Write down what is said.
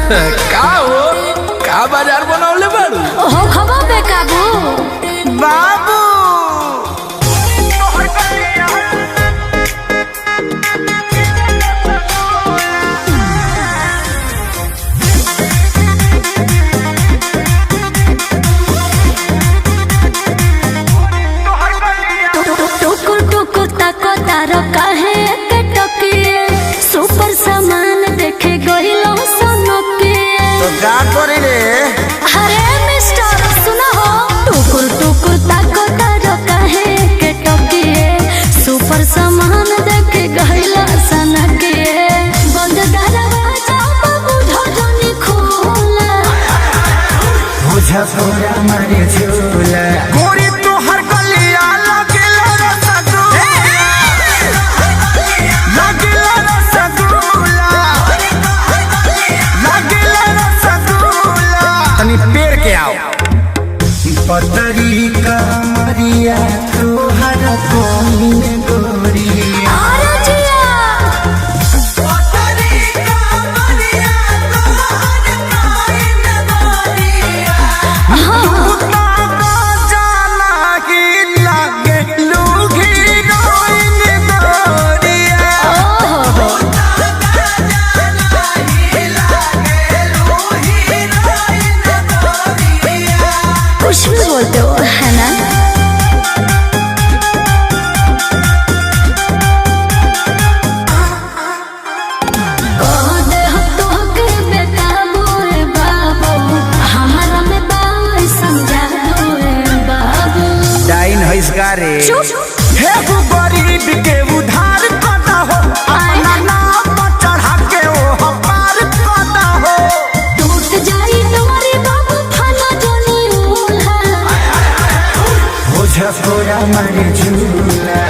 का हो का बाजार बनौले बारू हो खबो बे काबू बाबू टुकुर टुकुर ताको तारो काहे के टकिए सुपर सामान देखे गइलो सोनकिए तो का करी रे अरे मिस्टर सुनो हो टुकुर टुकुर ताको तारो काहे के टकिए सुपर सामान देखे गइलो सोनकिए बंद दरवाजा बाबू ढोढनी खोला बुझा पूरा मारे झूला गोरी तो हर गलिया लगेला रसगुल्ला तनी पेड़ के आओ पतरी कमरिया तोहर कोइन गोरिया अरे जिया कुछ भी बोलते हो है ना कह दे हो तो के बेकाबू रे बाबू हमारा में बाई समझा दो रे बाबू डाइन है इसका रे चुप हे वो गरीब के उधार करता हो अपना नाम पर चढ़ा के वो पार करता हो टूट जाई तुम्हारी बाबू फना जोनी उल्हा बुझा पूरा मारे झूला